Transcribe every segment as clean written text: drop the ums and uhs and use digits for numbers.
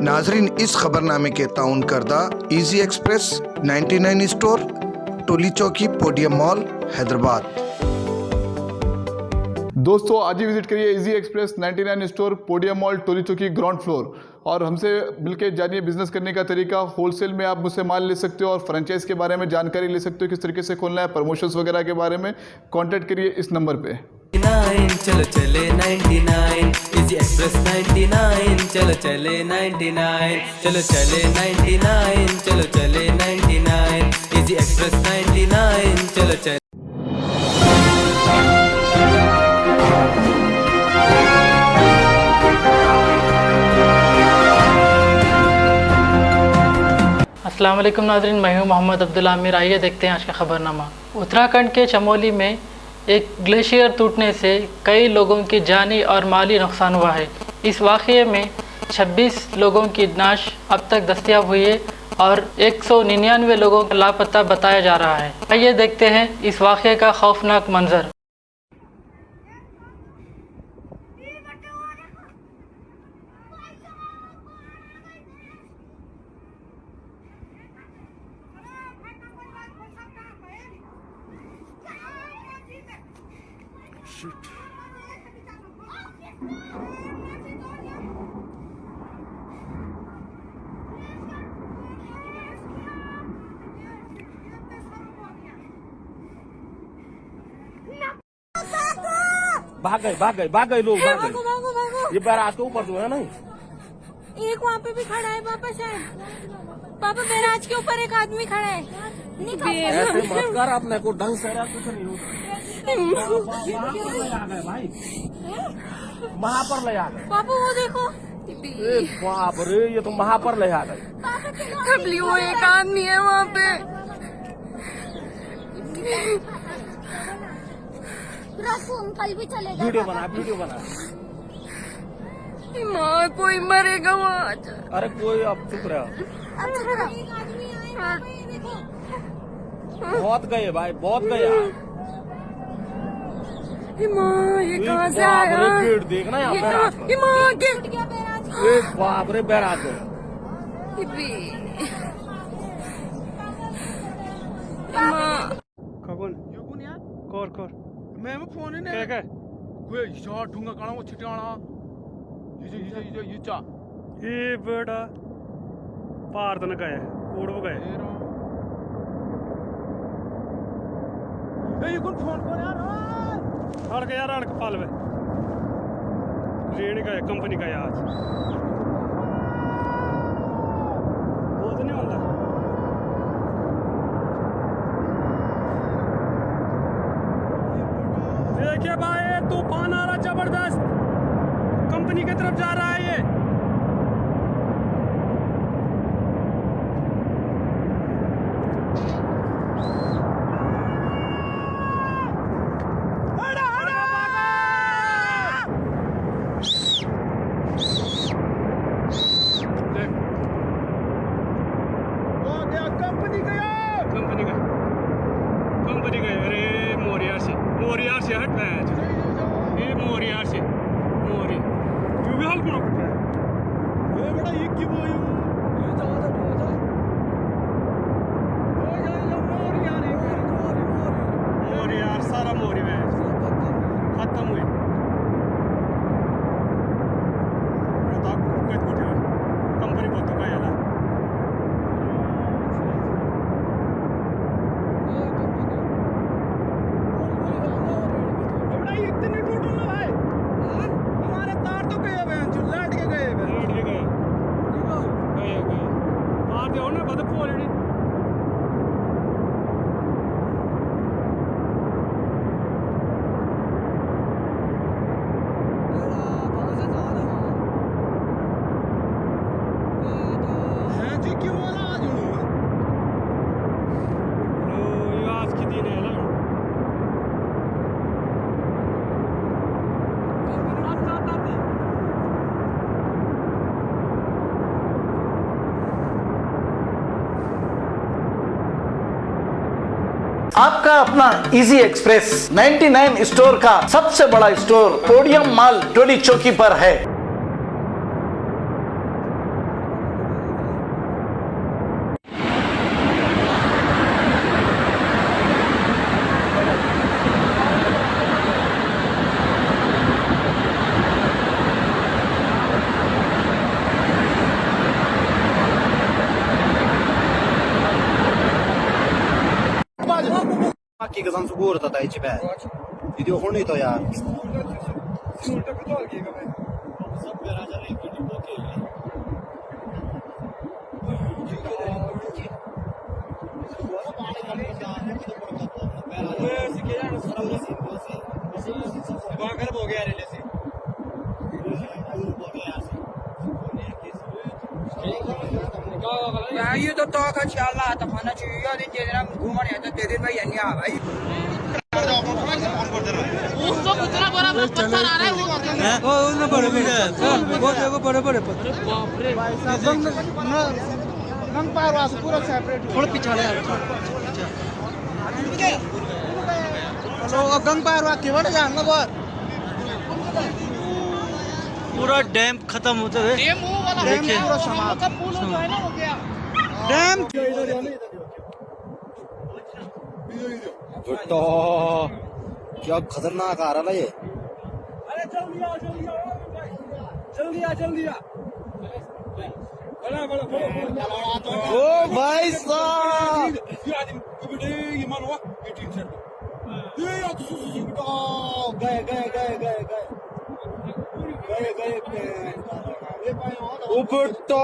नाजरीन, इस खबरनामे के ताउन करदा इजी एक्सप्रेस 99 स्टोर, टोली चौकी, पोडियम मॉल, हैदराबाद। दोस्तों, आज ही विजिट करिए easy express 99 store, podium mall, Toli Chowki, ground floor, और हमसे मिलकर जानिए बिजनेस करने का तरीका। होलसेल में आप मुझसे माल ले सकते हो और फ्रेंचाइज के बारे में जानकारी ले सकते हो, किस तरीके से खोलना है, प्रमोशंस वगैरह के बारे में। कांटेक्ट करिए इस नंबर पे। चलो चले 99 इजी एक्सप्रेस 99, चलो चले 99, चलो चले 99, चलो चले 99 इजी एक्सप्रेस 99, चलो चले। अस्सलाम वालेकुम नाज़रीन, मैं हूं मोहम्मद अब्दुल आमिर। आइए देखते हैं आज का खबरनामा। उत्तराखंड के चमोली में एक ग्लेशियर टूटने से कई लोगों की जानी और माली नुकसान हुआ है। इस वाक़ये में 26 लोगों की नाश अब तक दस्तयाब हुई है और 199 लोगों का लापता बताया जा रहा है। आइए देखते हैं इस वाक़ये का खौफनाक मंजर। भाग गए लोग, भाग गए। ये बैराज के ऊपर जो है ना, एक वहाँ पे भी खड़ा है पापा, शायद पापा बैराज के ऊपर एक आदमी खड़ा है। ऐसे मत कर, अपने को ढंग से कुछ नहीं होता। भाई वहाँ पर ले आ गए पापा, वो देखो। बाप रे, ये तो वहाँ पर ले आ गए। कबली वो एक आदमी है वहाँ पे। कल भी चलेगा। वीडियो बना। माँ, कोई मरेगा वहाँ। अरे कोई, अब चुप रहा। बहुत गए भाई, बहुत गए। माँ, ये कहाँ से आया? भीड़ देखना यहाँ बैराज पर। माँ के बाप रे, बैराज गए। कौन मैं फोन ही नहीं क्या कोई शॉट ढूंगा काना वो छिटाना ये चा ये बड़ा पार तन गए कोड वो गए ये कौन फोन कौन यार अड़क पाल में रेड का कंपनी का आज वो तो नहीं होता। देखिए भाई, तूफान आ रहा जबरदस्त, कंपनी की तरफ जा रहा है ये। कंपनी गया। अरे मोरियार से हट रहा है। ये मोरियार से तू भी हाल करो ये बड़ा ये की वो ये ज्यादा मोरियार सारा मोरी में खत्म हुई। कंपनी बहुत का याला आपका अपना इजी एक्सप्रेस 99 स्टोर का सबसे बड़ा स्टोर पोडियम मॉल, टोली चौकी पर है। की कसम सुकूर था ताई पे वीडियो होनी तो यार सब मेरा जा रही वीडियो के हो गया रे से ये तो का चला था खाना चाहिए यार ये जरा घूमने तो तेरे भाई अन्या भाई उसको कितना बड़ा पत्थर आ रहा है वो उसमें बड़े वो देखो बड़े पत्थर बाप रे गंग पार वास पूरा सेपरेट थोड़ा पिछाड़े चलो गंग पार वास के बड़े जान लो पूरा डैम खत्म होते हुए डैम वो वाला देखिए पूरा समाप्त पुल जो है ना हो गया डैम तो क्या खतरनाक आ रहा है ये अरे जल्दी आ ओ भाई साहब ऊपर तो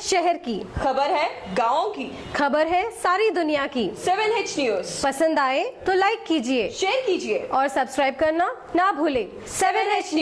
शहर की खबर है गाँव की खबर है सारी दुनिया की 7H न्यूज पसंद आए तो लाइक कीजिए शेयर कीजिए और सब्सक्राइब करना ना भूले 7H